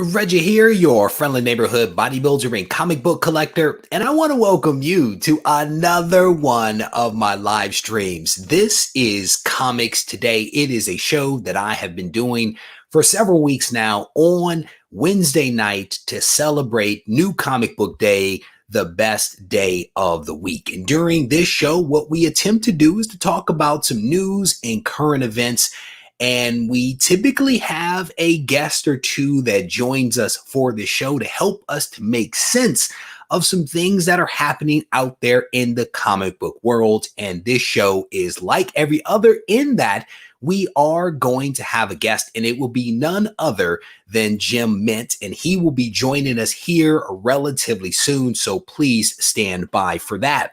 Regie here, your friendly neighborhood bodybuilder and comic book collector, and I want to welcome you to another one of my live streams. This is Comics Today. It is a show that I have been doing for several weeks now on Wednesday night to celebrate New Comic Book Day, the best day of the week. And during this show, what we attempt to do is to talk about some news and current events. And we typically have a guest or two that joins us for the show to help us to make sense of some things that are happening out there in the comic book world. And this show is like every other in that we are going to have a guest, and it will be none other than Jim Mint, and he will be joining us here relatively soon. So please stand by for that.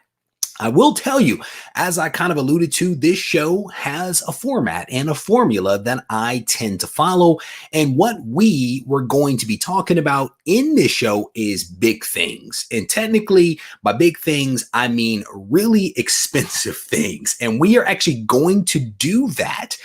I will tell you, as I kind of alluded to, this show has a format and a formula that I tend to follow. And what we were going to be talking about in this show is big things. And technically, by big things, I mean really expensive things. And we are actually going to do that.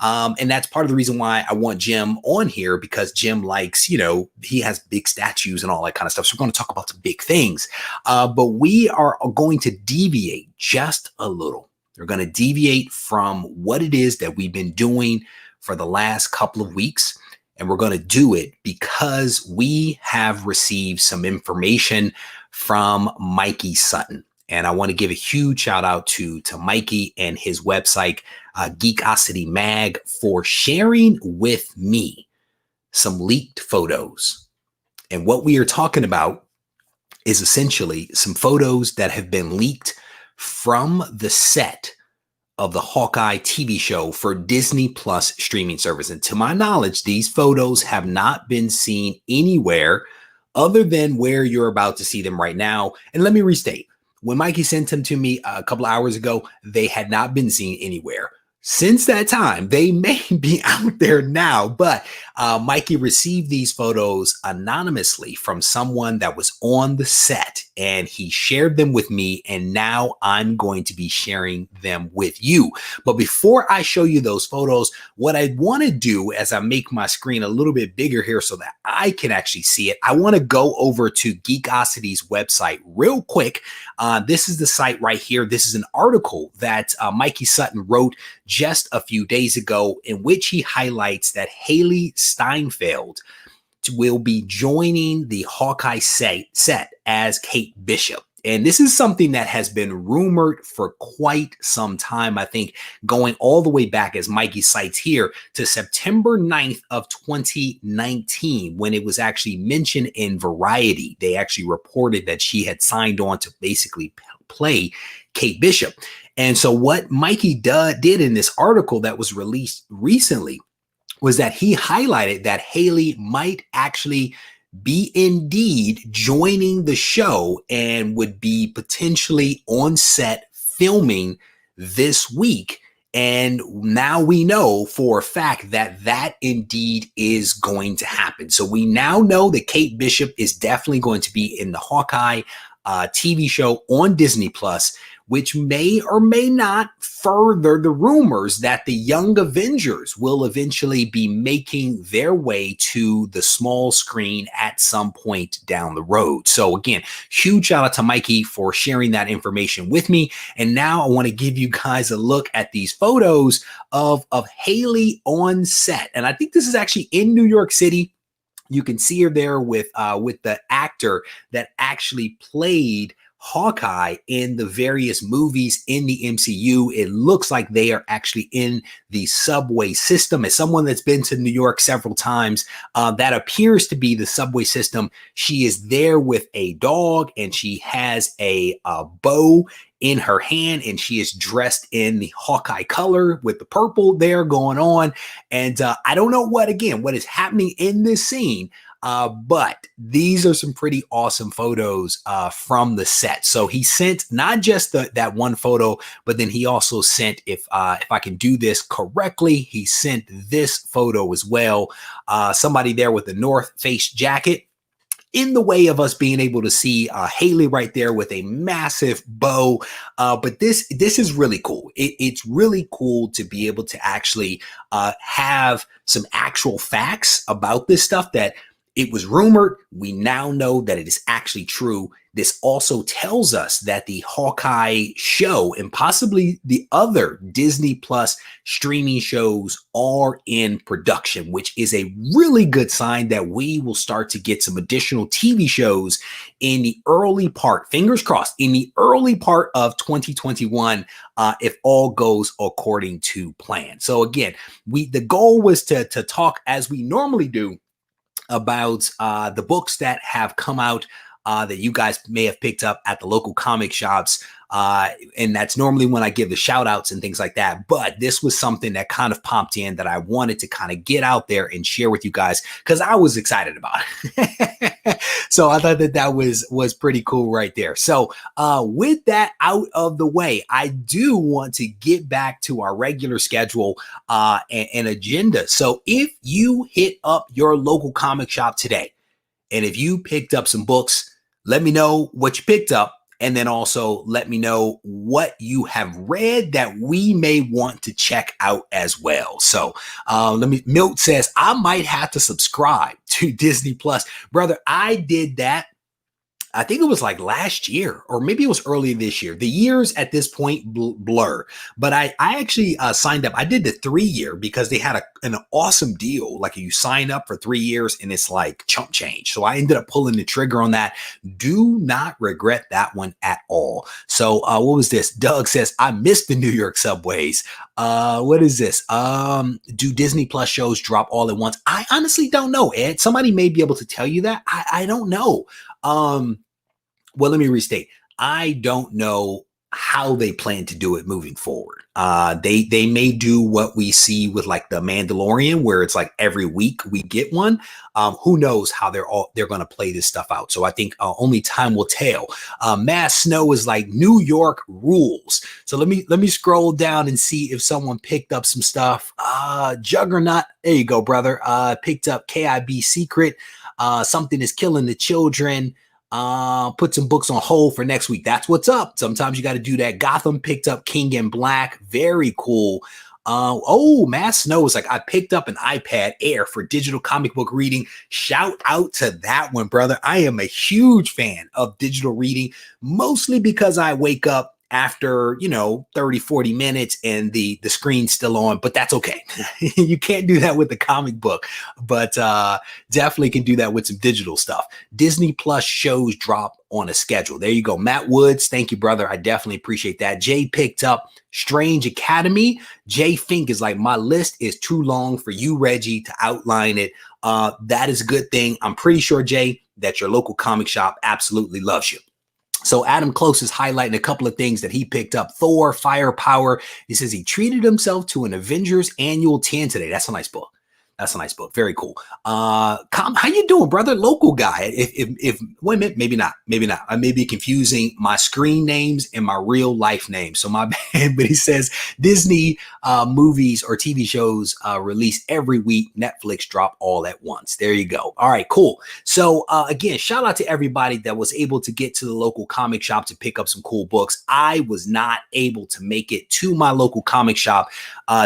And that's part of the reason why I want Jim on here, because Jim likes, he has big statues and all that kind of stuff. So we're going to talk about some big things. But we are going to deviate just a little. We're going to deviate from what it is that we've been doing for the last couple of weeks. And we're going to do it because we have received some information from Mikey Sutton. And I want to give a huge shout out to Mikey and his website, Geekosity Mag, for sharing with me some leaked photos. And what we are talking about is essentially some photos that have been leaked from the set of the Hawkeye TV show for Disney Plus streaming service. And to my knowledge, these photos have not been seen anywhere other than where you're about to see them right now. And let me restate. When Mikey sent them to me a couple of hours ago, they had not been seen anywhere. Since that time, they may be out there now, but Mikey received these photos anonymously from someone that was on the set, and he shared them with me, and now I'm going to be sharing them with you. But before I show you those photos, what I want to do as I make my screen a little bit bigger here so that I can actually see it, I want to go over to Geekosity's website real quick. This is the site right here. This is an article that Mikey Sutton wrote just a few days ago, in which he highlights that Haley Steinfeld will be joining the Hawkeye set as Kate Bishop. And this is something that has been rumored for quite some time, I think, going all the way back, as Mikey cites here, to September 9th of 2019, when it was actually mentioned in Variety. They actually reported that she had signed on to basically play Kate Bishop. And so what Mikey did in this article that was released recently was that he highlighted that Haley might actually be indeed joining the show and would be potentially on set filming this week. And now we know for a fact that that indeed is going to happen. So we now know that Kate Bishop is definitely going to be in the Hawkeye TV show on Disney Plus, which may or may not further the rumors that the Young Avengers will eventually be making their way to the small screen at some point down the road. So again, huge shout out to Mikey for sharing that information with me. And now I want to give you guys a look at these photos of Haley on set. And I think this is actually in New York City. You can see her there with the actor that actually played Hawkeye in the various movies in the MCU. It looks like they are actually in the subway system. As someone that's been to New York several times, that appears to be the subway system. She is there with a dog, and she has a bow in her hand, and she is dressed in the Hawkeye color with the purple there going on. And I don't know what is happening in this scene. But these are some pretty awesome photos from the set. So he sent not just that one photo, but then he also sent, if I can do this correctly, he sent this photo as well. Somebody there with a North Face jacket, in the way of us being able to see Haley right there with a massive bow. But this is really cool. It's really cool to be able to actually have some actual facts about this stuff that It was rumored. We now know that it is actually true. This also tells us that the Hawkeye show and possibly the other Disney Plus streaming shows are in production, which is a really good sign that we will start to get some additional TV shows in the early part, fingers crossed, in the early part of 2021, if all goes according to plan. So again, the goal was to talk as we normally do about the books that have come out that you guys may have picked up at the local comic shops. And that's normally when I give the shout outs and things like that. But this was something that kind of popped in that I wanted to kind of get out there and share with you guys because I was excited about it. So I thought that was pretty cool right there. So with that out of the way, I do want to get back to our regular schedule and agenda. So if you hit up your local comic shop today, and if you picked up some books, let me know what you picked up. And then also let me know what you have read that we may want to check out as well. So Milt says, I might have to subscribe to Disney Plus. Brother, I did that. I think it was like last year, or maybe it was early this year. The years at this point blur, but I actually signed up. I did the 3-year because they had an awesome deal. Like you sign up for 3 years and it's like chump change. So I ended up pulling the trigger on that. Do not regret that one at all. So what was this? Doug says, I missed the New York subways. What is this? Do Disney Plus shows drop all at once? I honestly don't know, Ed. Somebody may be able to tell you that. I don't know. Well, let me restate. I don't know how they plan to do it moving forward. They may do what we see with like the Mandalorian, where it's like every week we get one. Who knows how they're going to play this stuff out. So I think only time will tell. Mass Snow is like New York rules. So let me scroll down and see if someone picked up some stuff. Juggernaut, there you go, brother. Picked up KIB Secret. Something is killing the children. Put some books on hold for next week. That's what's up. Sometimes you got to do that. Gotham picked up King in Black. Very cool. Mass Snow is like, I picked up an iPad Air for digital comic book reading. Shout out to that one, brother. I am a huge fan of digital reading, mostly because I wake up after, 30, 40 minutes and the screen's still on, but that's okay. You can't do that with the comic book, but definitely can do that with some digital stuff. Disney Plus shows drop on a schedule. There you go. Matt Woods. Thank you, brother. I definitely appreciate that. Jay picked up Strange Academy. Jay Fink is like, my list is too long for you, Reggie, to outline it. That is a good thing. I'm pretty sure, Jay, that your local comic shop absolutely loves you. So Adam Close is highlighting a couple of things that he picked up. Thor, Firepower. He says he treated himself to an Avengers annual 10 today. That's a nice book. That's a nice book. Very cool. How you doing, brother? Local guy. If wait a minute, maybe not. I may be confusing my screen names and my real life names. So my bad. But he says Disney movies or TV shows release every week. Netflix drop all at once. There you go. All right, cool. So again, shout out to everybody that was able to get to the local comic shop to pick up some cool books. I was not able to make it to my local comic shop.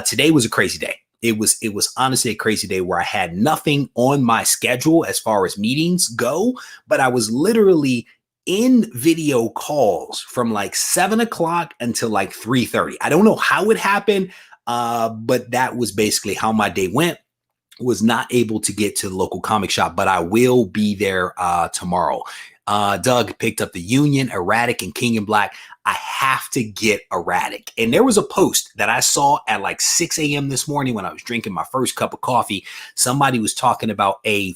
Today was a crazy day. It was honestly a crazy day where I had nothing on my schedule as far as meetings go, but I was literally in video calls from like 7 o'clock until like 3:30. I don't know how it happened, but that was basically how my day went. Was not able to get to the local comic shop, but I will be there tomorrow. Doug picked up The Union, Erratic, and King in Black. I have to get Erratic. And there was a post that I saw at like 6 a.m. this morning when I was drinking my first cup of coffee. Somebody was talking about a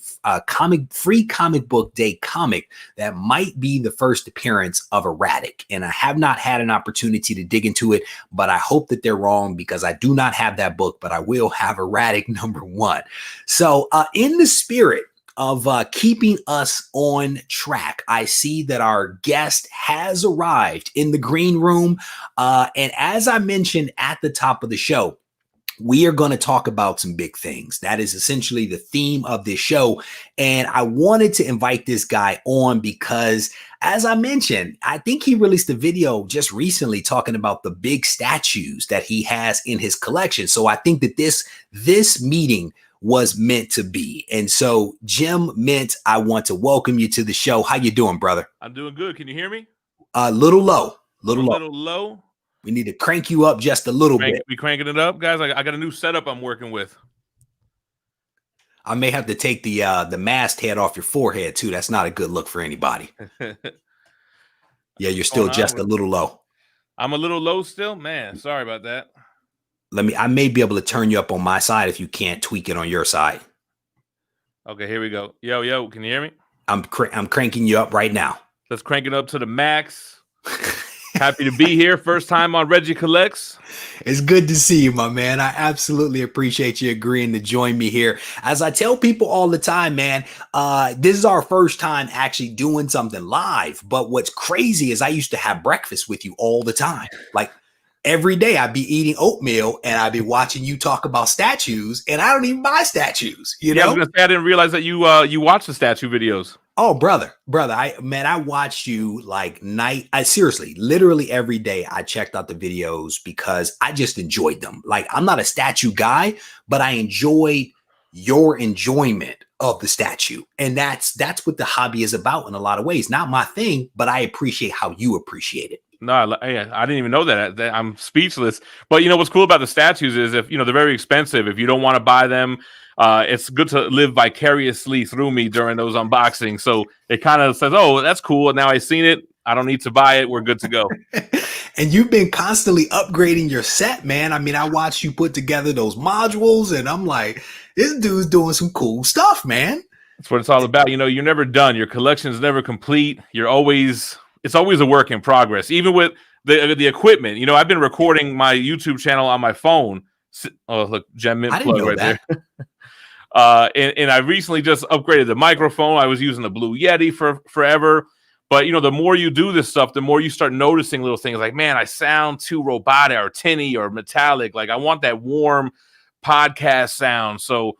free comic book day comic that might be the first appearance of Erratic. And I have not had an opportunity to dig into it, but I hope that they're wrong because I do not have that book, but I will have Erratic #1. So in the spirit of keeping us on track, I see that our guest has arrived in the green room. And as I mentioned at the top of the show, we are going to talk about some big things. That is essentially the theme of this show. And I wanted to invite this guy on because, as I mentioned, I think he released a video just recently talking about the big statues that he has in his collection. So I think that this meeting was meant to be. And so, Jim Mint, I want to welcome you to the show. How you doing, brother? I'm doing good. Can you hear me? Little low. A little low. We need to crank you up just a little bit. We cranking it up, guys. I got a new setup I'm working with. I may have to take the masthead off your forehead too. That's not a good look for anybody. Yeah, you're still just a little low. I'm a little low still, man. Sorry about that. I may be able to turn you up on my side if you can't tweak it on your side. Okay, here we go. Yo, can you hear me? I'm cranking you up right now. Let's crank it up to the max. Happy to be here. First time on Regie Collects. It's good to see you, my man. I absolutely appreciate you agreeing to join me here. As I tell people all the time, man, this is our first time actually doing something live. But what's crazy is I used to have breakfast with you all the time. Like every day I'd be eating oatmeal and I'd be watching you talk about statues, and I don't even buy statues. You know? I was gonna say, I didn't realize that you watch the statue videos. Oh, brother, I watched you like seriously, literally every day. I checked out the videos because I just enjoyed them. Like, I'm not a statue guy, but I enjoyed your enjoyment of the statue. And that's what the hobby is about in a lot of ways. Not my thing, but I appreciate how you appreciate it. No, I didn't even know that. I'm speechless. But you know what's cool about the statues is if they're very expensive. If you don't want to buy them, it's good to live vicariously through me during those unboxings. So it kind of says, "Oh, that's cool. Now I've seen it. I don't need to buy it. We're good to go." And you've been constantly upgrading your set, man. I mean, I watched you put together those modules, and I'm like, this dude's doing some cool stuff, man. That's what it's all about. You're never done. Your collection's never complete. It's always a work in progress, even with the equipment. I've been recording my YouTube channel on my phone. Oh, look, Gem Mint plug right there. And I recently just upgraded the microphone. I was using the Blue Yeti for forever. But, the more you do this stuff, the more you start noticing little things like, man, I sound too robotic or tinny or metallic. Like, I want that warm podcast sound. So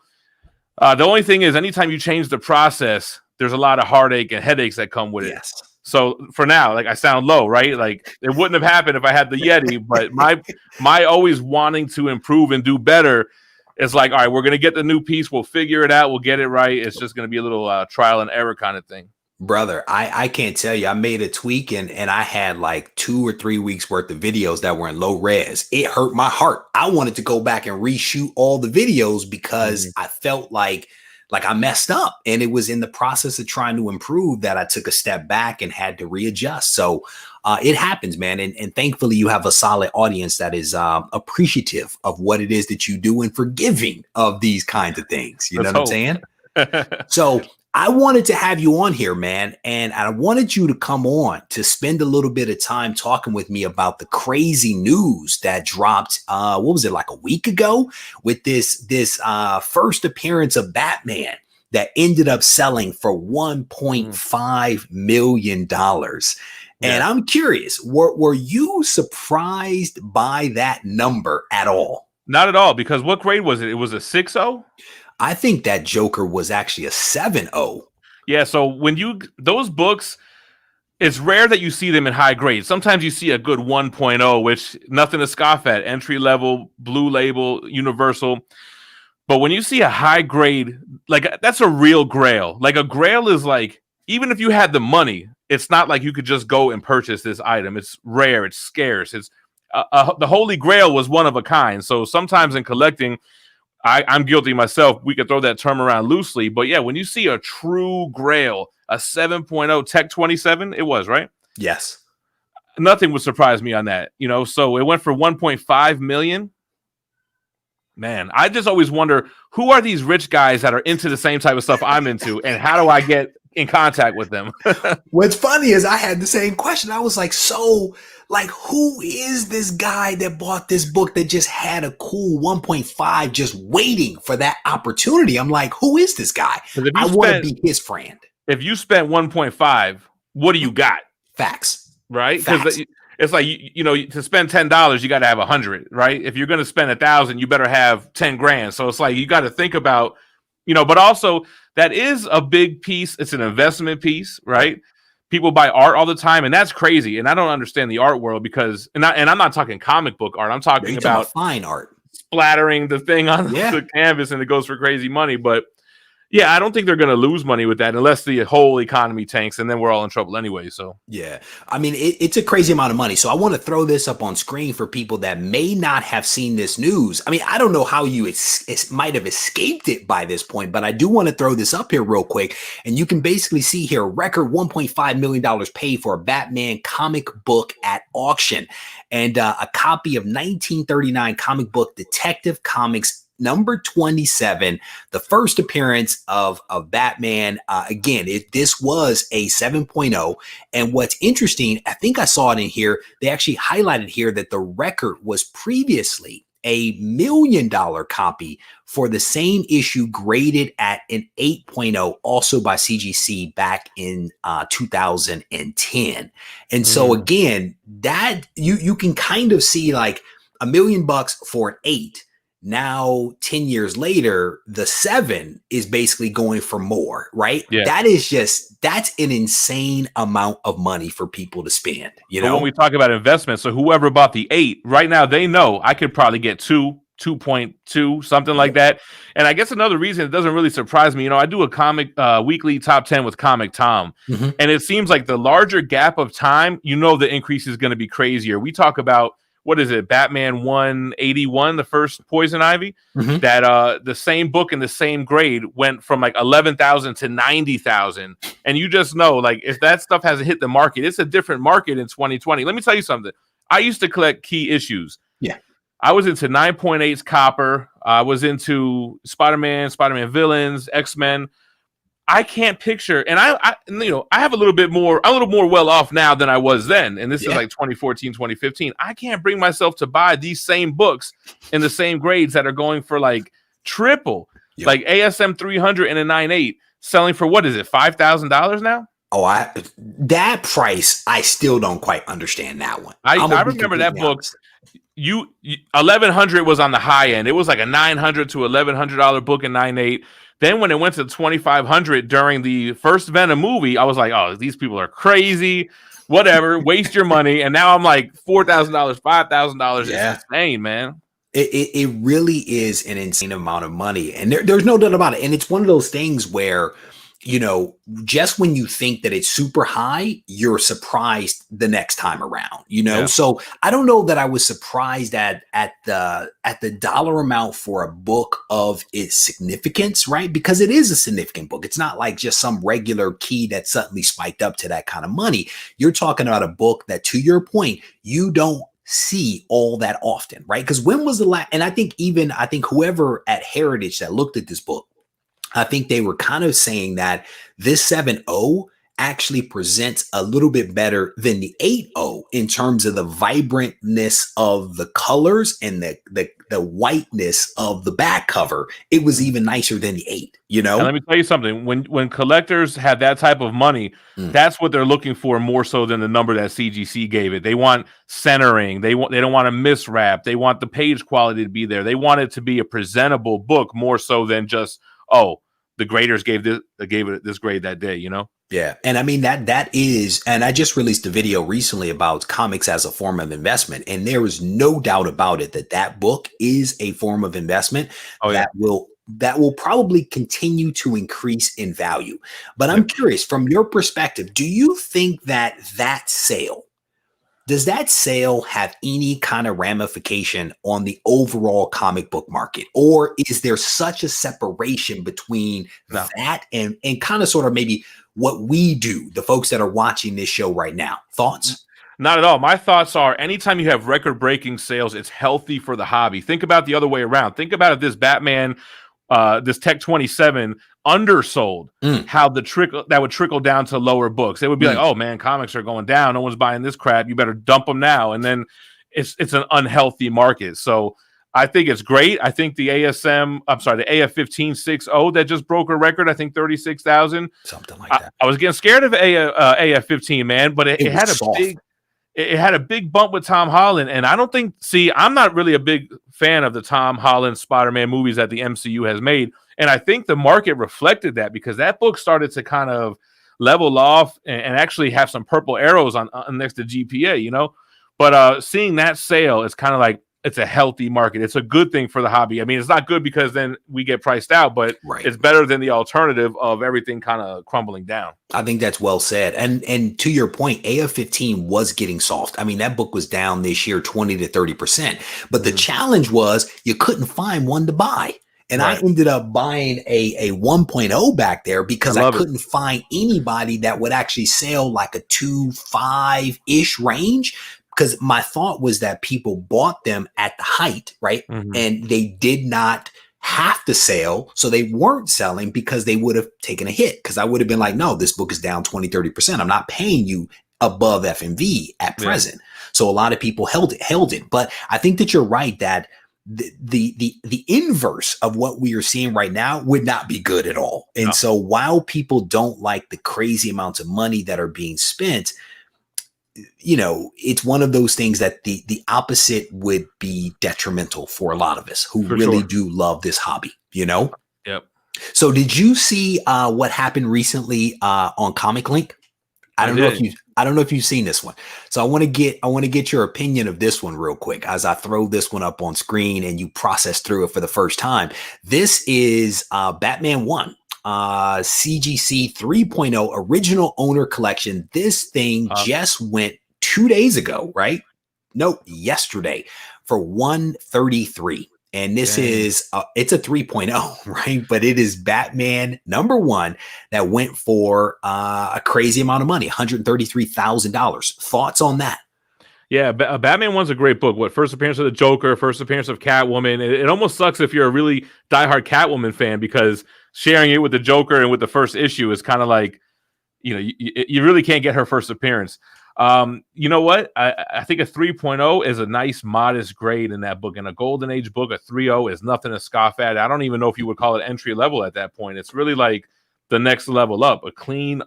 the only thing is, anytime you change the process, there's a lot of heartache and headaches that come with it. Yes. So for now, like, I sound low, right? Like, it wouldn't have happened if I had the Yeti, but my always wanting to improve and do better is like, all right, we're going to get the new piece. We'll figure it out. We'll get it right. It's just going to be a little trial and error kind of thing. Brother, I can't tell you. I made a tweak and I had like 2 or 3 weeks worth of videos that were in low res. It hurt my heart. I wanted to go back and reshoot all the videos because I felt like I messed up, and it was in the process of trying to improve that I took a step back and had to readjust. So it happens, man. And thankfully you have a solid audience that is appreciative of what it is that you do and forgiving of these kinds of things. You know what I'm saying? So I wanted to have you on here, man. And I wanted you to come on to spend a little bit of time talking with me about the crazy news that dropped, what was it, like a week ago, with this first appearance of Batman that ended up selling for $1.5 million. And I'm curious, were you surprised by that number at all? Not at all, because what grade was it? It was a 6.0? I think that Joker was actually a 7.0. Yeah, so those books, it's rare that you see them in high grade. Sometimes you see a good 1.0, which nothing to scoff at, entry level, blue label, universal. But when you see a high grade, like, that's a real grail. Like, a grail is like, even if you had the money, it's not like you could just go and purchase this item. It's rare, it's scarce. It's the Holy Grail was one of a kind. So sometimes in collecting, I'm guilty myself. We could throw that term around loosely, but yeah, when you see a true grail, a 7.0 Tech 27, it was, right? Yes. Nothing would surprise me on that, so it went for 1.5 million. Man, I just always wonder, who are these rich guys that are into the same type of stuff I'm into, and how do I get in contact with them? What's funny is I had the same question. I was like, so, like, who is this guy that bought this book that just had a cool 1.5 just waiting for that opportunity? I'm like, who is this guy? I want to be his friend. If you spent 1.5, what do you got? Facts. Right? Because it's like, to spend $10, you got to have 100, right? If you're going to spend 1,000, you better have 10 grand. So it's like, you got to think about, but also that is a big piece. It's an investment piece, right? People buy art all the time, and that's crazy. And I don't understand the art world because, and I'm not talking comic book art. I'm talking about fine art. splattering the thing on Yeah. the canvas, and it goes for crazy money. But yeah, I don't think they're going to lose money with that unless the whole economy tanks, and then we're all in trouble anyway. So Yeah. I mean, it's a crazy amount of money. So I want to throw this up on screen for people that may not have seen this news. I mean, I don't know how you might have escaped it by this point, but I do want to throw this up here real quick. And you can basically see here, record $1.5 million paid for a Batman comic book at auction, and a copy of 1939 comic book Detective Comics number 27, the first appearance of Batman. Again, this was a 7.0. And what's interesting, I think I saw it in here, they actually highlighted here that the record was previously a $1 million copy for the same issue, graded at an 8.0, also by CGC back in 2010. And so again, that you can kind of see like $1 million for an 8. Now, 10 years later, the 7 is basically going for more, right? Yeah. That's an insane amount of money for people to spend, you know? When we talk about investment, so whoever bought the 8 right now, they know I could probably get 2.2, something like that. And I guess another reason it doesn't really surprise me, I do a comic weekly top 10 with Comic Tom, and it seems like the larger gap of time, the increase is going to be crazier. We talk about, what is it, Batman 181, the first Poison Ivy, that the same book in the same grade went from like 11,000 to 90,000. And you just know, like, if that stuff hasn't hit the market, it's a different market in 2020. Let me tell you something. I used to collect key issues. Yeah. I was into 9.8's Copper. I was into Spider-Man Villains, X-Men. I can't picture, and I have a little more well off now than I was then. And this is like 2014, 2015. I can't bring myself to buy these same books in the same grades that are going for like triple, like ASM 300 and a 9.8 selling for, what is it, $5,000 now? Oh, that price, I still don't quite understand that one. I remember that book. 1100 was on the high end. It was like a $900 to $1,100 book in 9.8. Then when it went to 2,500 during the first Venom movie, I was like, oh, these people are crazy. Whatever, waste your money. And now I'm like $4,000, $5,000. It's insane, man. It really is an insane amount of money. And there's no doubt about it. And it's one of those things where, just when you think that it's super high, you're surprised the next time around, So I don't know that I was surprised at the dollar amount for a book of its significance, right? Because it is a significant book. It's not like just some regular key that suddenly spiked up to that kind of money. You're talking about a book that, to your point, you don't see all that often, right? Because when was the last, and I think whoever at Heritage that looked at this book, I think they were kind of saying that this 7.0 actually presents a little bit better than the 8.0 in terms of the vibrantness of the colors and the whiteness of the back cover. It was even nicer than the 8, And let me tell you something. When collectors have that type of money, that's what they're looking for more so than the number that CGC gave it. They want centering. They don't want to miswrap. They want the page quality to be there. They want it to be a presentable book more so than just, oh, the graders gave it this grade that day, Yeah. And I mean, that is, and I just released a video recently about comics as a form of investment. And there is no doubt about it that book is a form of investment that will probably continue to increase in value. But I'm curious, from your perspective, do you think does that sale have any kind of ramification on the overall comic book market? Or is there such a separation between that and kind of sort of maybe what we do, the folks that are watching this show right now? Thoughts? Not at all. My thoughts are, anytime you have record-breaking sales, it's healthy for the hobby. Think about the other way around. Think about if this Batman, this Tech 27 undersold, how that would trickle down to lower books. It would be like, oh man, comics are going down. No one's buying this crap. You better dump them now. And then it's an unhealthy market. So I think it's great. I think the AF 1560 that just broke a record, I think 36,000. Something like that. I was getting scared of AF 15, man, but it had a big bump with Tom Holland. And I don't think, I'm not really a big fan of the Tom Holland Spider-Man movies that the MCU has made. And I think the market reflected that, because that book started to kind of level off and actually have some purple arrows on next to GPA, But seeing that sale is kind of like, it's a healthy market. It's a good thing for the hobby. I mean, it's not good because then we get priced out, but it's better than the alternative of everything kind of crumbling down. I think that's well said. And to your point, AF-15 was getting soft. I mean, that book was down this year 20 to 30%. But the challenge was you couldn't find one to buy. And I ended up buying a 1.0 back there because I couldn't find anybody that would actually sell like a 2.5-ish range. Because my thought was that people bought them at the height, right? And they did not have to sell. So they weren't selling because they would have taken a hit. Because I would have been like, no, this book is down 20, 30%. I'm not paying you above FMV at present. So a lot of people held it. But I think that you're right that the inverse of what we are seeing right now would not be good at all. And so while people don't like the crazy amounts of money that are being spent, you know, it's one of those things that the opposite would be detrimental for a lot of us who really do love this hobby, you know? Yep. So did you see what happened recently on Comic Link? I don't know if you've seen this one. So I want to get your opinion of this one real quick as I throw this one up on screen and you process through it for the first time. This is Batman 1. CGC 3.0 original owner collection. This thing just went 2 days ago, right? No, yesterday for $133. And this is it's a 3.0, right? But it is Batman #1 that went for a crazy amount of money, $133,000. Thoughts on that? Yeah, Batman 1's a great book. What, first appearance of the Joker, first appearance of Catwoman. It almost sucks if you're a really diehard Catwoman fan because sharing it with the Joker and with the first issue is kind of like, you know, you really can't get her first appearance. You know what? I think a 3.0 is a nice, modest grade in that book. In a Golden Age book, a 3.0 is nothing to scoff at. I don't even know if you would call it entry level at that point. It's really like the next level up. A clean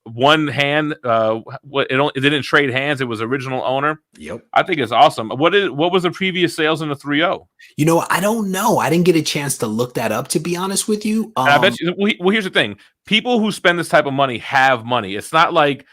one hand. It didn't trade hands. It was original owner. Yep. I think it's awesome. What was the previous sales in the 3.0? You know, I don't know. I didn't get a chance to look that up, to be honest with you. I bet you. Well, here's the thing: people who spend this type of money have money. It's not like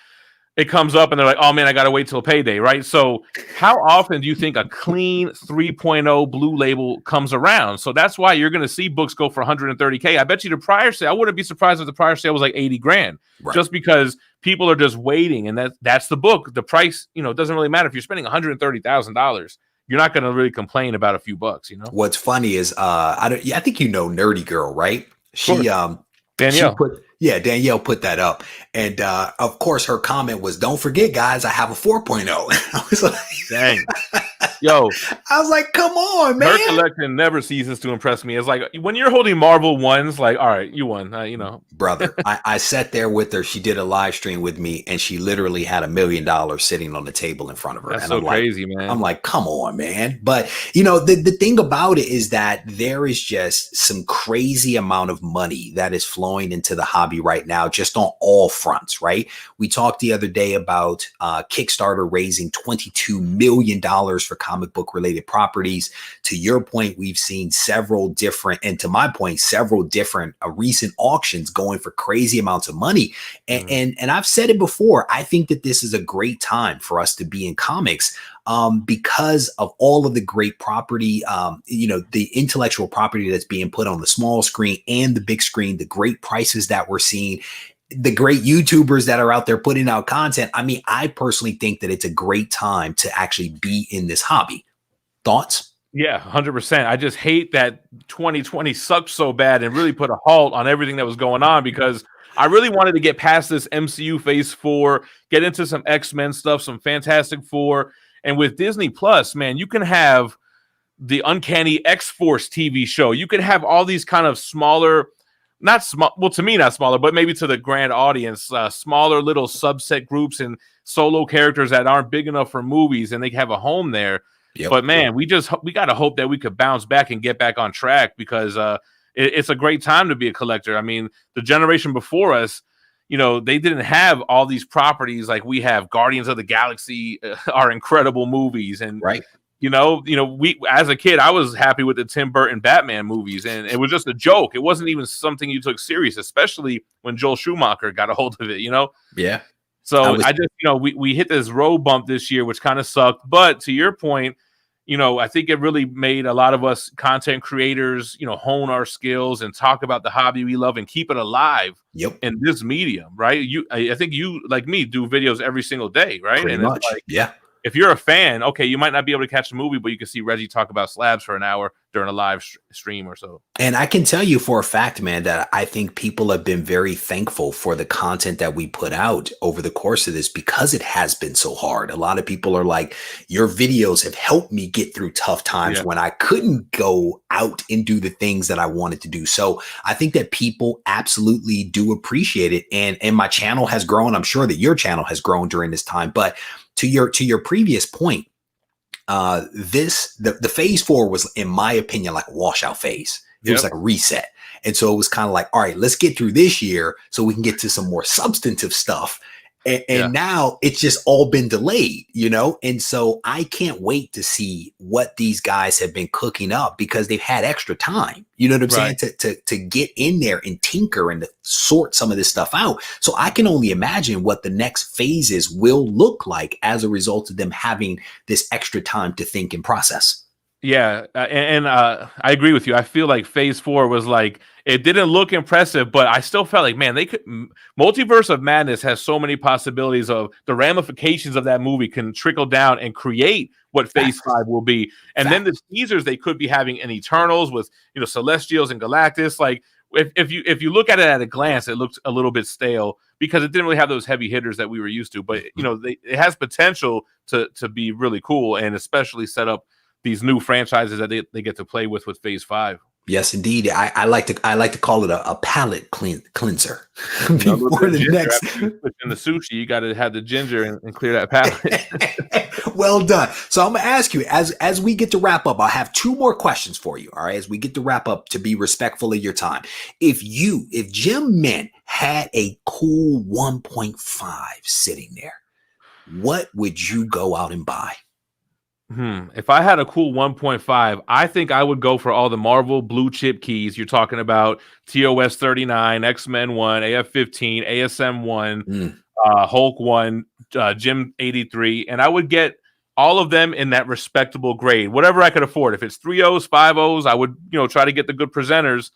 it comes up and they're like, oh man, I got to wait till payday, right? So how often do you think a clean 3.0 blue label comes around? So that's why you're going to see books go for 130K. I bet you the prior sale, I wouldn't be surprised if the prior sale was like 80 grand, just because people are just waiting. And that's the book. The price, you know, it doesn't really matter. If you're spending $130,000, you're not going to really complain about a few bucks, you know? What's funny is, I think you know Nerdy Girl, right? Danielle. Danielle put that up. And of course, her comment was, don't forget, guys, I have a 4.0. I was like, dang. Yo, I was like, come on, man. Her collection never ceases to impress me. It's like when you're holding Marvel ones, like, all right, you won, you know. Brother, I sat there with her. She did a live stream with me, and she literally had $1 million sitting on the table in front of her. That's and so I'm crazy, like, man. I'm like, come on, man. But, you know, the thing about it is that there is just some crazy amount of money that is flowing into the hobby right now, just on all fronts, right? We talked the other day about Kickstarter raising $22 million for comic book related properties. To your point, we've seen several different, and to my point, several different recent auctions going for crazy amounts of money. And I've said it before, I think that this is a great time for us to be in comics because of all of the great property, you know, the intellectual property that's being put on the small screen and the big screen, the great prices that we're seeing, the great YouTubers that are out there putting out content. I mean, I personally think that it's a great time to actually be in this hobby. Thoughts? Yeah, 100%. I just hate that 2020 sucked so bad and really put a halt on everything that was going on, because I really wanted to get past this MCU Phase 4, get into some X-Men stuff, some Fantastic Four. And with Disney Plus, man, you can have the Uncanny X-Force TV show. You can have all these kind of smaller, not small, well, to me, not smaller, but maybe to the grand audience, smaller little subset groups and solo characters that aren't big enough for movies, and they have a home there. Yep. But man, we got to hope that we could bounce back and get back on track, because it's a great time to be a collector. I mean, the generation before us, you know, they didn't have all these properties like we have. Guardians of the Galaxy are incredible movies, and you know, we, as a kid, I was happy with the Tim Burton Batman movies, and it was just a joke. It wasn't even something you took serious, especially when Joel Schumacher got a hold of it, you know? Yeah. So I just, you know, we hit this road bump this year, which kind of sucked. But to your point, I think it really made a lot of us content creators, hone our skills and talk about the hobby we love and keep it alive in this medium, right? I think you, like me, do videos every single day, right? Pretty much. It's like, if you're a fan, okay, you might not be able to catch a movie, but you can see Regie talk about slabs for an hour during a live stream or so. And I can tell you for a fact, man, that I think people have been very thankful for the content that we put out over the course of this, because it has been so hard. A lot of people are like, your videos have helped me get through tough times when I couldn't go out and do the things that I wanted to do. So I think that people absolutely do appreciate it. And my channel has grown. I'm sure that your channel has grown during this time. But to your previous point, the phase 4 was, in my opinion, like a washout phase. It was like a reset. And so it was kind of like, all right, let's get through this year so we can get to some more substantive stuff. And now it's just all been delayed, and so I can't wait to see what these guys have been cooking up, because they've had extra time, you know what I'm saying, to get in there and tinker and to sort some of this stuff out. So I can only imagine what the next phases will look like as a result of them having this extra time to think and process. Yeah, and I agree with you. I feel like phase 4 was like, it didn't look impressive, but I still felt like, man, they could. Multiverse of Madness has so many possibilities of the ramifications of that movie can trickle down and create what phase 5 will be. And then the teasers they could be having in Eternals with, Celestials and Galactus. Like, if you look at it at a glance, it looks a little bit stale because it didn't really have those heavy hitters that we were used to. But it has potential to be really cool, and especially set up these new franchises that they get to play with phase 5. Yes, indeed. I like to call it a palate cleanser. Before the next, in the sushi, you got to have the ginger and clear that palate. Well done. So I'm gonna ask you, as we get to wrap up, I'll have 2 more questions for you. All right, as we get to wrap up, to be respectful of your time. If Jim Mint had a cool 1.5 sitting there, what would you go out and buy? If I had a cool 1.5, I think I would go for all the Marvel blue chip keys. You're talking about TOS 39, X-Men 1, AF-15, ASM 1, Hulk 1, Jim 83, and I would get all of them in that respectable grade, whatever I could afford. If it's 3.0s, 5.0s, I would try to get the good presenters.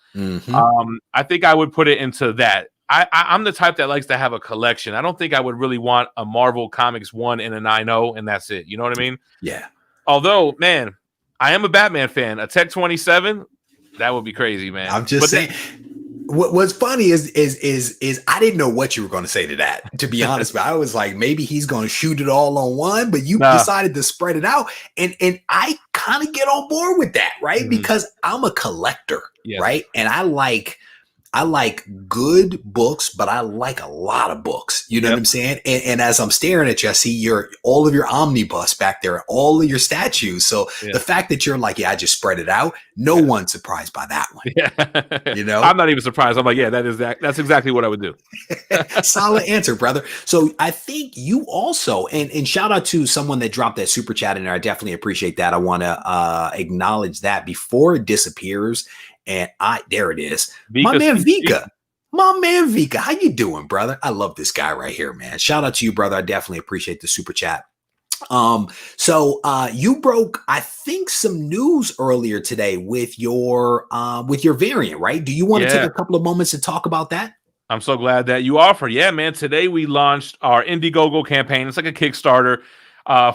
I think I would put it into that. I'm the type that likes to have a collection. I don't think I would really want a Marvel Comics 1 and a 9.0, and that's it. You know what I mean? Yeah. Although, man, I am a Batman fan. A Tech 27, that would be crazy, man. I'm just saying. What's funny is I didn't know what you were going to say to that. To be honest, but I was like, maybe he's going to shoot it all on one, but you decided to spread it out, and I kind of get on board with that, right? Because I'm a collector, right? And I like good books, but I like a lot of books. You know what I'm saying? And as I'm staring at you, I see all of your omnibus back there, all of your statues. So the fact that you're like, I just spread it out, no one's surprised by that one. Yeah. I'm not even surprised. I'm like, that's exactly what I would do. Solid answer, brother. So I think you also, and shout out to someone that dropped that super chat in there. I definitely appreciate that. I want to acknowledge that before it disappears. And there it is. My man Vika. How you doing, brother? I love this guy right here, man. Shout out to you, brother. I definitely appreciate the super chat. So you broke, I think, some news earlier today with your variant, right? Do you want to take a couple of moments to talk about that? I'm so glad that you offered. Yeah, man. Today we launched our Indiegogo campaign. It's like a Kickstarter.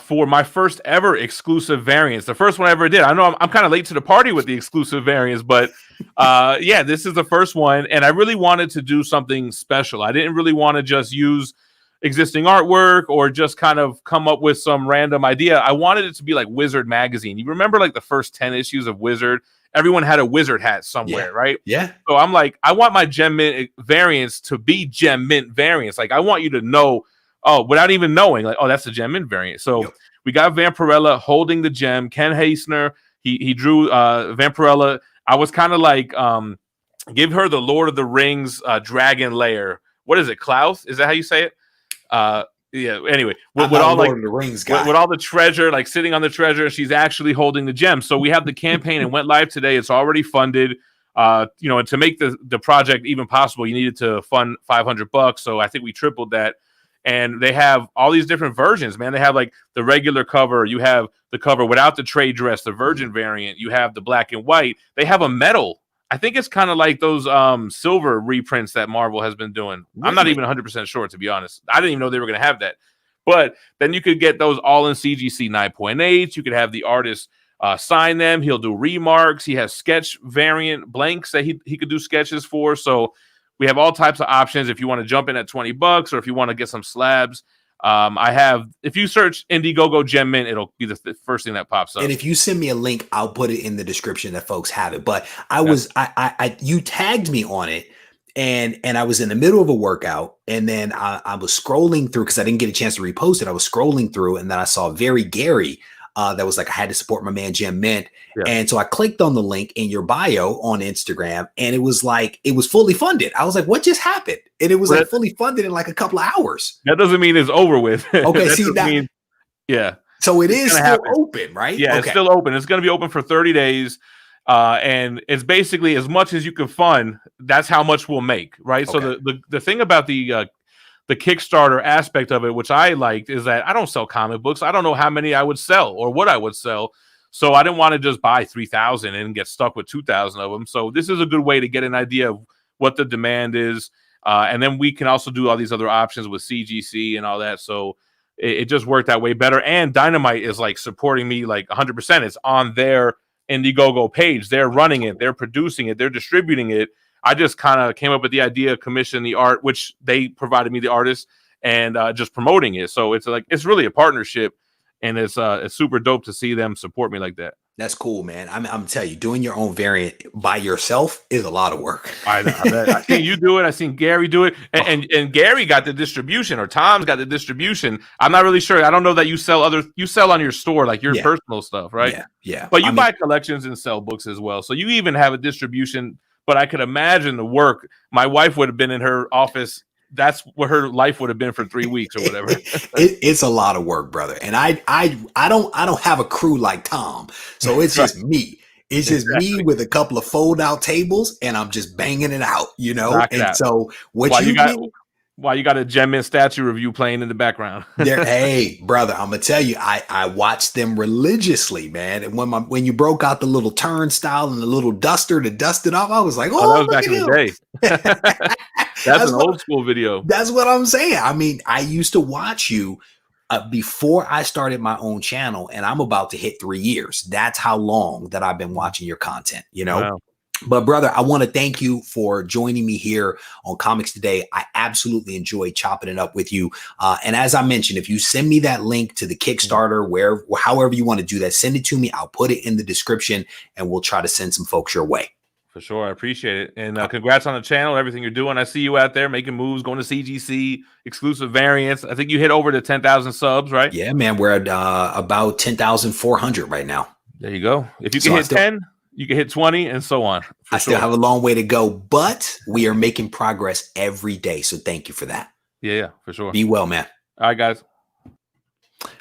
For my first ever exclusive variants, the first one I ever did. I know I'm kind of late to the party with the exclusive variants, but this is the first one, and I really wanted to do something special. I didn't really want to just use existing artwork or just kind of come up with some random idea. I wanted it to be like Wizard magazine. You remember like the first 10 issues of Wizard? Everyone had a Wizard hat somewhere, right? Yeah. So I'm like, I want my Gem Mint variants to be Gem Mint variants. Like, I want you to know, without even knowing, like, that's a Gem Mint variant. So we got Vampirella holding the gem. Ken Hasner, he drew Vampirella. I was kind of like, give her the Lord of the Rings dragon lair. What is it, Klaus? Is that how you say it? Anyway, with all like Lord of the Rings guy. With all the treasure, like sitting on the treasure, she's actually holding the gem. So we have the campaign and went live today. It's already funded. And to make the project even possible, you needed to fund $500. So I think we tripled that. and they have all these different versions, man. They have like the regular cover, you have the cover without the trade dress, the virgin variant, you have the black and white. They have a metal. I think it's kind of like those silver reprints that Marvel has been doing. Really? I'm not even 100% sure, to be honest. I didn't even know they were going to have that. But then you could get those all in CGC 9.8. You could have the artist sign them. He'll do remarks. He has sketch variant blanks that he could do sketches for. So we have all types of options if you want to jump in at $20 or if you want to get some slabs. I have, if you search Indiegogo Gem Mint, it'll be the first thing that pops up. And if you send me a link, I'll put it in the description that folks have it. But you tagged me on it, and I was in the middle of a workout, and then I was scrolling through because I didn't get a chance to repost it. I was scrolling through, and then I saw Very Gary. That was like, I had to support my man Gem Mint. Yeah. And so I clicked on the link in your bio on Instagram, and it was like, it was fully funded. I was like, what just happened? And it was like fully funded in like a couple of hours. That doesn't mean it's over with. Okay, see that? Yeah. So it is still open, right? Yeah, it's still open. It's going to be open for 30 days. And it's basically as much as you can fund, that's how much we'll make, right? Okay. So the thing about the Kickstarter aspect of it, which I liked, is that I don't sell comic books. I don't know how many I would sell or what I would sell. So I didn't want to just buy 3,000 and get stuck with 2,000 of them. So this is a good way to get an idea of what the demand is. And then we can also do all these other options with CGC and all that. So it just worked that way better. And Dynamite is like supporting me like 100%. It's on their Indiegogo page. They're running it. They're producing it. They're distributing it. I just kind of came up with the idea, commissioned the art, which they provided me the artist, and just promoting it. So it's like, it's really a partnership, and it's super dope to see them support me like that. That's cool, man. I'm telling you, doing your own variant by yourself is a lot of work. I know. I seen you do it. I seen Gary do it, and Gary got the distribution, or Tom's got the distribution. I'm not really sure. I don't know that you sell on your store, like your personal stuff, right? Yeah. But you buy collections and sell books as well, so you even have a distribution. But I could imagine the work. My wife would have been in her office. That's where her life would have been for 3 weeks or whatever. It's a lot of work, brother. And I don't have a crew like Tom. So it's just me. It's just me with a couple of fold out tables, and I'm just banging it out, you know? So what why you got a Gem Mint statue review playing in the background? Hey, brother, I'm gonna tell you, I watched them religiously, man. And when you broke out the little turnstile and the little duster to dust it off, I was like, oh, that was back in the day. That's an old school video. That's what I'm saying. I mean, I used to watch you before I started my own channel, and I'm about to hit 3 years. That's how long that I've been watching your content, you know? Wow. But brother, I want to thank you for joining me here on Comics Today. I absolutely enjoyed chopping it up with you. And as I mentioned, if you send me that link to the Kickstarter, however you want to do that, send it to me. I'll put it in the description, and we'll try to send some folks your way. For sure. I appreciate it. And congrats on the channel, everything you're doing. I see you out there making moves, going to CGC, exclusive variants. I think you hit over the 10,000 subs, right? Yeah, man. We're at about 10,400 right now. There you go. If you can hit 10, you can hit 20, and so on. I still have a long way to go, but we are making progress every day. So thank you for that. Yeah, for sure. Be well, man. All right, guys.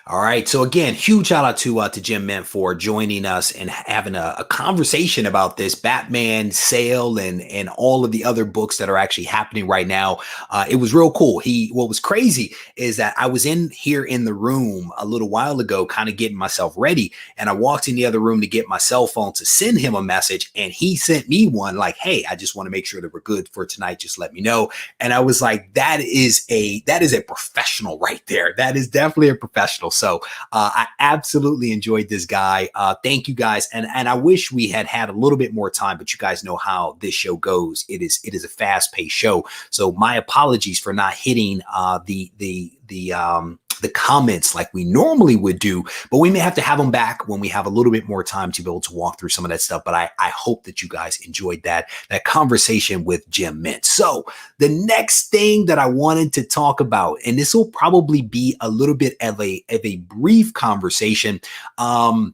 All right. So again, huge shout out to Gem Mint for joining us and having a conversation about this Batman sale and all of the other books that are actually happening right now. It was real cool. What was crazy is that I was in the room a little while ago, kind of getting myself ready. And I walked in the other room to get my cell phone to send him a message. And he sent me one like, hey, I just want to make sure that we're good for tonight. Just let me know. And I was like, that is a professional right there. That is definitely a professional. So I absolutely enjoyed this guy. Thank you guys. And I wish we had a little bit more time, but you guys know how this show goes. It is a fast paced show. So my apologies for not hitting the comments like we normally would do, but we may have to have them back when we have a little bit more time to be able to walk through some of that stuff. But I hope that you guys enjoyed that conversation with Gem Mint. So the next thing that I wanted to talk about, and this will probably be a little bit of a brief conversation. I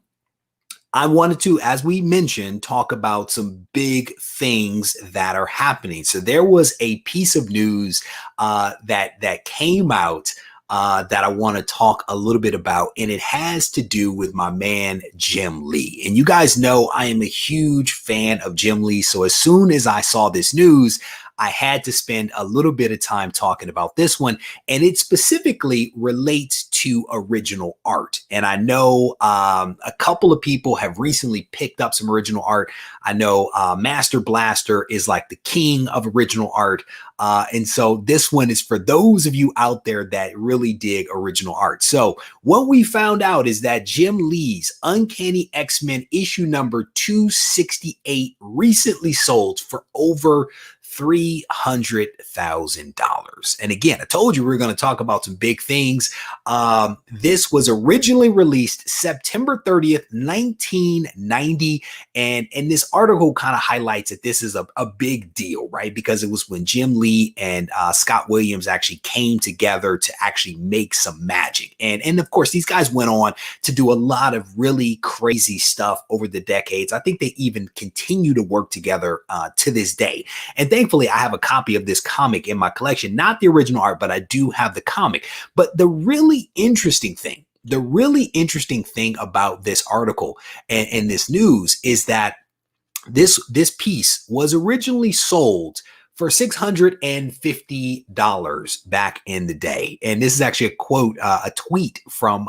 wanted to, as we mentioned, talk about some big things that are happening. So there was a piece of news that came out that I want to talk a little bit about, and it has to do with my man Jim Lee. And you guys know I am a huge fan of Jim Lee. So as soon as I saw this news, I had to spend a little bit of time talking about this one, and it specifically relates to original art. And I know a couple of people have recently picked up some original art. I know Master Blaster is like the king of original art. And so this one is for those of you out there that really dig original art. So what we found out is that Jim Lee's Uncanny X-Men issue number 268 recently sold for over $300,000. And again, I told you we were going to talk about some big things. This was originally released September 30th, 1990. And this article kind of highlights that this is a big deal, right? Because it was when Jim Lee and Scott Williams actually came together to actually make some magic. And of course, these guys went on to do a lot of really crazy stuff over the decades. I think they even continue to work together to this day. And thankfully, I have a copy of this comic in my collection, not the original art, but I do have the comic. But the really interesting thing about this article and this news is that this piece was originally sold for $650 back in the day. And this is actually a quote, a tweet from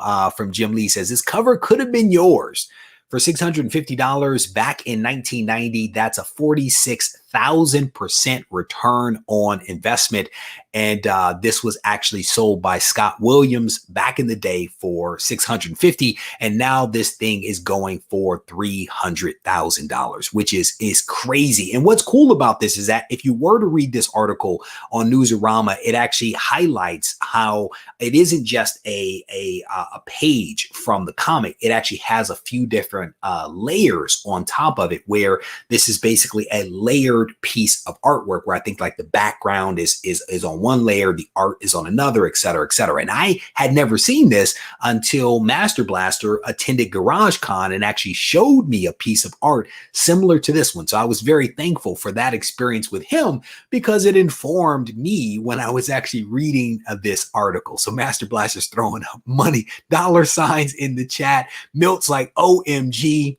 Jim Lee says, "This cover could have been yours for $650 back in 1990. That's a 46,000% return on investment." And this was actually sold by Scott Williams back in the day for $650. And now this thing is going for $300,000, which is crazy. And what's cool about this is that if you were to read this article on Newsarama, it actually highlights how it isn't just a page from the comic. It actually has a few different layers on top of it, where this is basically a layered piece of artwork, where I think like the background is on one layer, the art is on another, et cetera, et cetera. And I had never seen this until Master Blaster attended GarageCon and actually showed me a piece of art similar to this one. So I was very thankful for that experience with him, because it informed me when I was actually reading this article. So Master Blaster's throwing up money, dollar signs in the chat. Milt's like, OMG.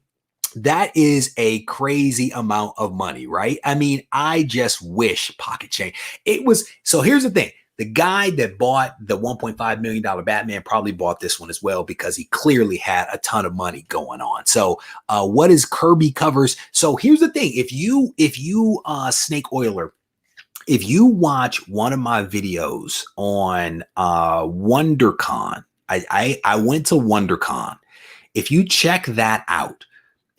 That is a crazy amount of money, right? I mean, I just wish pocket change. It was. So here's the thing. The guy that bought the $1.5 million Batman probably bought this one as well, because he clearly had a ton of money going on. So what is Kirby covers? So here's the thing. If you Snake Oiler, if you watch one of my videos on WonderCon, I went to WonderCon. If you check that out,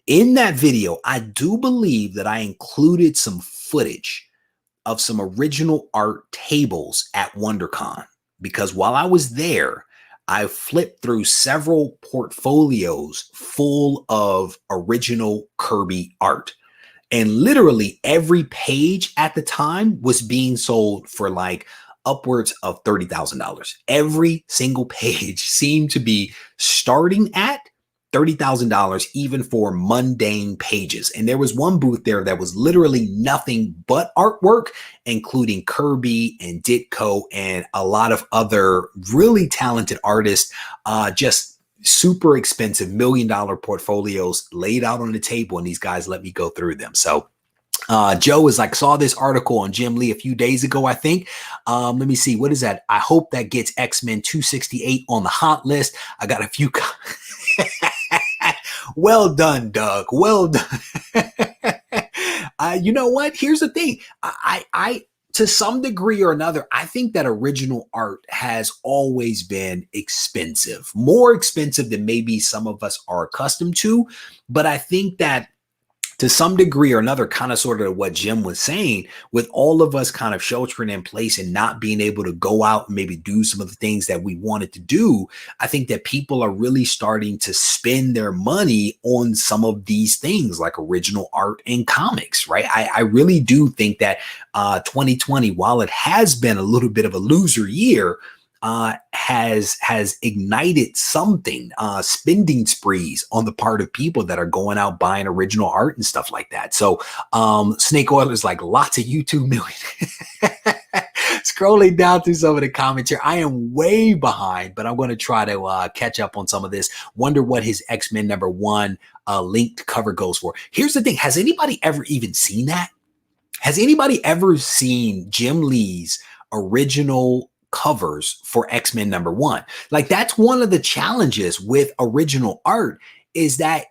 in that video, I do believe that I included some footage of some original art tables at WonderCon, because while I was there, I flipped through several portfolios full of original Kirby art. And literally every page at the time was being sold for like upwards of $30,000. Every single page seemed to be starting at $30,000, even for mundane pages. And there was one booth there that was literally nothing but artwork, including Kirby and Ditko and a lot of other really talented artists, just super expensive $1 million portfolios laid out on the table. And these guys let me go through them. So Joe is like, saw this article on Jim Lee a few days ago, I think. Let me see. What is that? I hope that gets X-Men 268 on the hot list. I got a few. Well done, Doug. Well done. You know what? Here's the thing. I to some degree or another, I think that original art has always been expensive, more expensive than maybe some of us are accustomed to. But I think that to some degree or another, kind of sort of what Jim was saying, with all of us kind of sheltering in place and not being able to go out and maybe do some of the things that we wanted to do, I think that people are really starting to spend their money on some of these things like original art and comics, right? I really do think that 2020, while it has been a little bit of a loser year, has ignited something, spending sprees on the part of people that are going out buying original art and stuff like that. So Snake Oil is like, lots of YouTube million. Scrolling down through some of the comments here, I am way behind, but I'm going to try to catch up on some of this. Wonder what his X-Men #1 linked cover goes for. Here's the thing. Has anybody ever even seen that? Has anybody ever seen Jim Lee's original covers for X-Men #1? Like, that's one of the challenges with original art, is that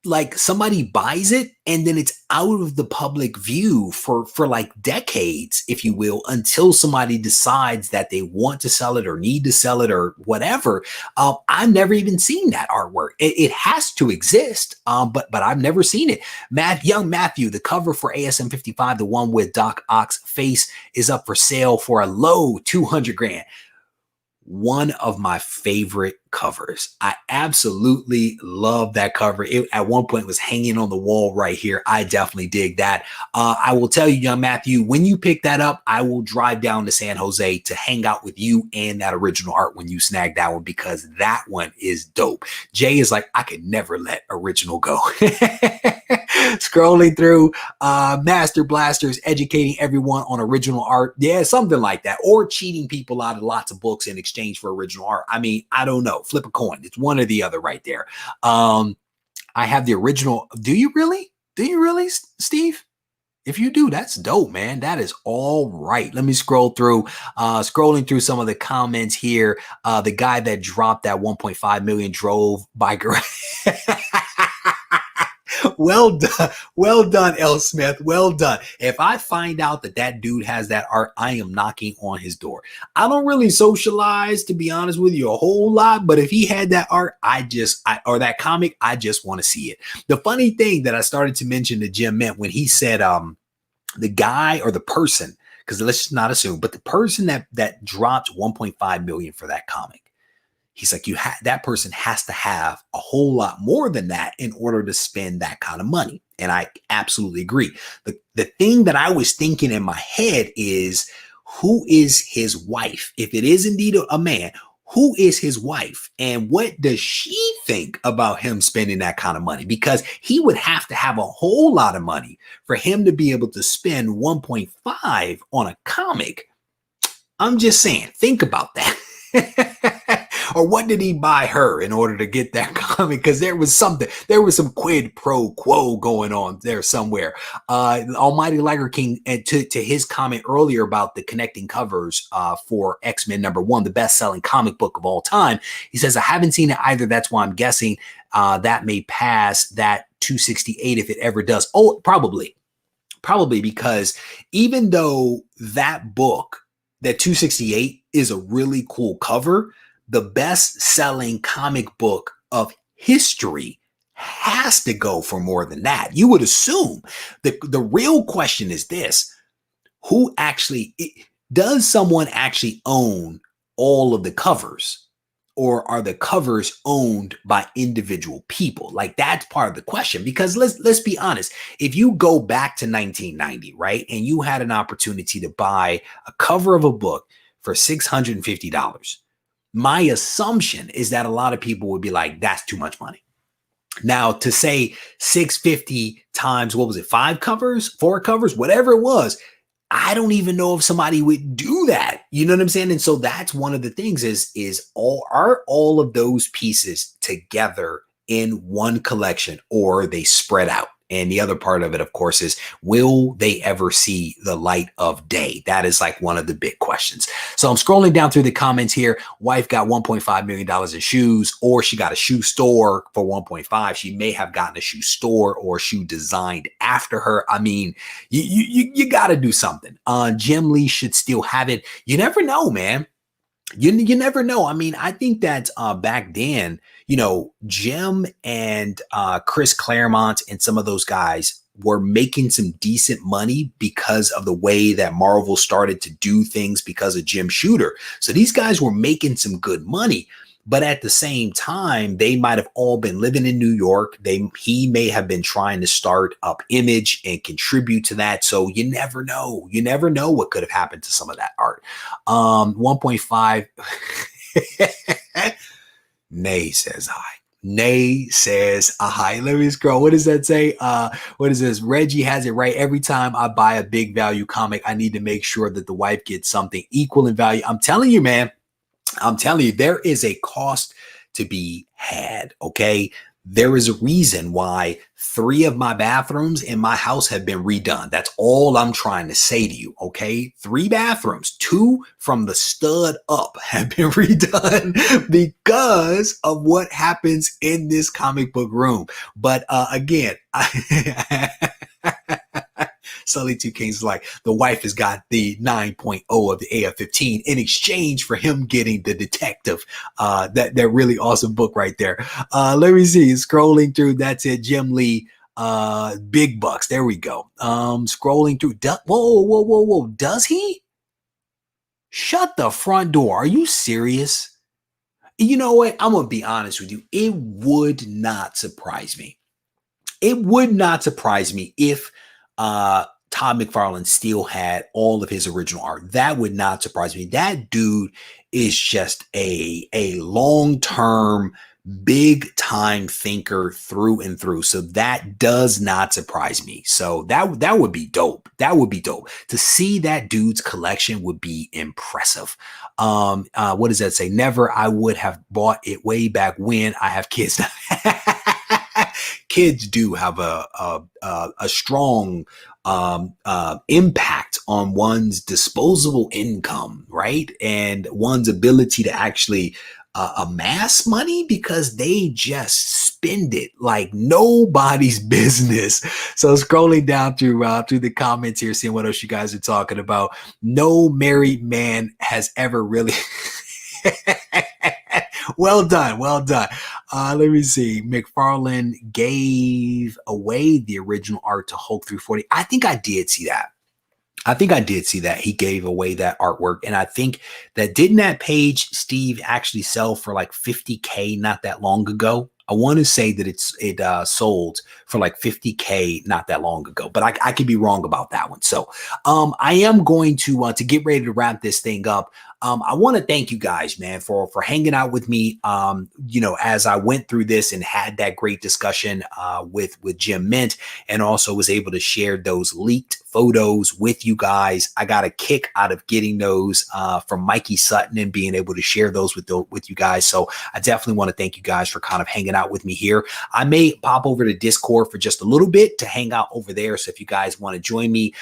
like somebody buys it and then it's out of the public view for like decades, if you will, until somebody decides that they want to sell it or need to sell it or whatever. I've never even seen that artwork. It has to exist, but I've never seen it. Young Matthew, the cover for ASM 55, the one with Doc Ock's face, is up for sale for a low 200 grand. One of my favorite covers. I absolutely love that cover. It at one point was hanging on the wall right here. I definitely dig that. I will tell you, young Matthew, when you pick that up, I will drive down to San Jose to hang out with you and that original art when you snag that one, because that one is dope. Jay is like, I could never let original go. Scrolling through, Master Blasters educating everyone on original art. Yeah, something like that. Or cheating people out of lots of books in exchange for original art. I mean, I don't know. Flip a coin. It's one or the other right there. I have the original. Do you really? Do you really, Steve? If you do, that's dope, man. That is all right. Let me scroll through, scrolling through some of the comments here. The guy that dropped that 1.5 million drove by Well done. Well done, L. Smith. Well done. If I find out that that dude has that art, I am knocking on his door. I don't really socialize, to be honest with you, a whole lot, but if he had that art, or that comic, I just want to see it. The funny thing that I started to mention to Jim Mint when he said, the guy or the person, because let's not assume, but the person that dropped 1.5 million for that comic, he's like, that person has to have a whole lot more than that in order to spend that kind of money. And I absolutely agree. The thing that I was thinking in my head is, who is his wife? If it is indeed a man, who is his wife? And what does she think about him spending that kind of money? Because he would have to have a whole lot of money for him to be able to spend 1.5 on a comic. I'm just saying, think about that. Or what did he buy her in order to get that comic? Because there was some quid pro quo going on there somewhere. Almighty Liger King, and to his comment earlier about the connecting covers for X-Men #1, the best-selling comic book of all time, he says, I haven't seen it either. That's why I'm guessing that may pass that 268 if it ever does. Oh, probably because even though that book, that 268, is a really cool cover, the best-selling comic book of history has to go for more than that. You would assume. The real question is this: does someone actually own all of the covers, or are the covers owned by individual people? Like, that's part of the question, because let's be honest. If you go back to 1990, right, and you had an opportunity to buy a cover of a book for $650, my assumption is that a lot of people would be like, that's too much money. Now, to say 650 times, what was it, 5 covers, 4 covers, whatever it was, I don't even know if somebody would do that. You know what I'm saying? And so that's one of the things is all of those pieces together in one collection, or they spread out? And the other part of it, of course, is, will they ever see the light of day? That is like one of the big questions. So I'm scrolling down through the comments here. Wife got $1.5 million in shoes, or she got a shoe store for 1.5. She may have gotten a shoe store or shoe designed after her. I mean, you got to do something. Jim Lee should still have it. You never know, man. You never know. I mean, I think that back then, you know, Jim and Chris Claremont and some of those guys were making some decent money because of the way that Marvel started to do things because of Jim Shooter. So these guys were making some good money. But at the same time, they might have all been living in New York. He may have been trying to start up Image and contribute to that. So you never know. You never know what could have happened to some of that art. 1.5. Nay says I. Nay says I. Let me scroll. What does that say? What is this? Reggie has it right. Every time I buy a big value comic, I need to make sure that the wife gets something equal in value. I'm telling you, man. I'm telling you, there is a cost to be had, okay? There is a reason why 3 of my bathrooms in my house have been redone. That's all I'm trying to say to you, okay? 3 bathrooms, 2 from the stud up have been redone because of what happens in this comic book room. But again, Sully 2 Kings is like, the wife has got the 9.0 of the AF-15 in exchange for him getting the detective. That really awesome book right there. Let me see, scrolling through, that's it, Jim Lee, Big Bucks, there we go. Scrolling through, whoa, does he? Shut the front door, are you serious? You know what, I'm gonna be honest with you, it would not surprise me. It would not surprise me if Todd McFarlane still had all of his original art. That would not surprise me. That dude is just a long-term, big-time thinker through and through. So that does not surprise me. So that would be dope. That would be dope. To see that dude's collection would be impressive. What does that say? Never, I would have bought it way back when. I have kids. Kids do have a strong impact on one's disposable income, right? And one's ability to actually amass money, because they just spend it like nobody's business. So scrolling down through the comments here, seeing what else you guys are talking about. No married man has ever really... Well done. Let me see. McFarlane gave away the original art to Hulk 340. I think I did see that. He gave away that artwork. And I think that, didn't that page, Steve, actually sell for like 50K not that long ago? I want to say that it sold for like 50K not that long ago, but I could be wrong about that one. So I am going to get ready to wrap this thing up. I want to thank you guys, man, for hanging out with me. As I went through this and had that great discussion with Jim Mint, and also was able to share those leaked photos with you guys. I got a kick out of getting those from Mikey Sutton and being able to share those with you guys. So I definitely want to thank you guys for kind of hanging out with me here. I may pop over to Discord for just a little bit to hang out over there. So if you guys want to join me,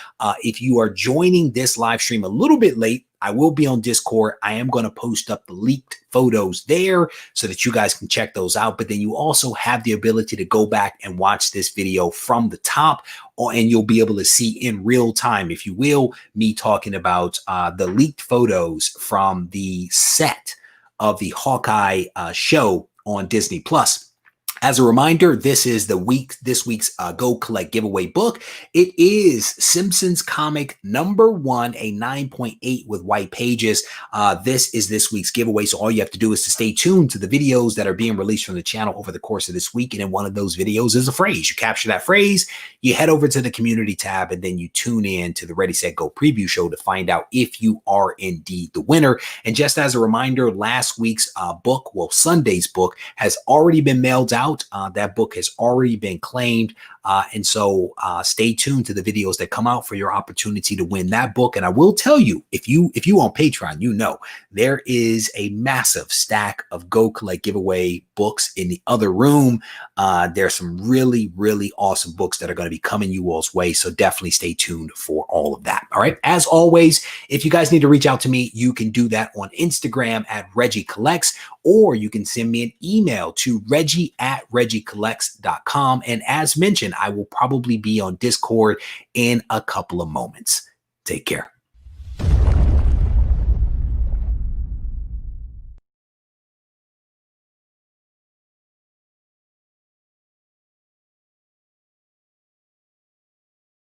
if you are joining this live stream a little bit late, I will be on Discord. I am going to post up the leaked photos there so that you guys can check those out. But then you also have the ability to go back and watch this video from the top, and you'll be able to see in real time, if you will, me talking about the leaked photos from the set of the Hawkeye show on Disney Plus. As a reminder, this is this week's Go Collect giveaway book. It is Simpsons comic #1, a 9.8 with white pages. This is this week's giveaway. So all you have to do is to stay tuned to the videos that are being released from the channel over the course of this week. And in one of those videos is a phrase. You capture that phrase, you head over to the community tab, and then you tune in to the Ready, Set, Go preview show to find out if you are indeed the winner. And just as a reminder, last week's book, well, Sunday's book, has already been mailed out. That book has already been claimed. And so stay tuned to the videos that come out for your opportunity to win that book. And I will tell you, if you on Patreon, you know, there is a massive stack of Go Collect giveaway books in the other room. There's some really, really awesome books that are going to be coming you all's way. So definitely stay tuned for all of that. All right. As always, if you guys need to reach out to me, you can do that on Instagram at Regie Collects, or you can send me an email to reggie@regiecollects.com. And as mentioned, I will probably be on Discord in a couple of moments. Take care.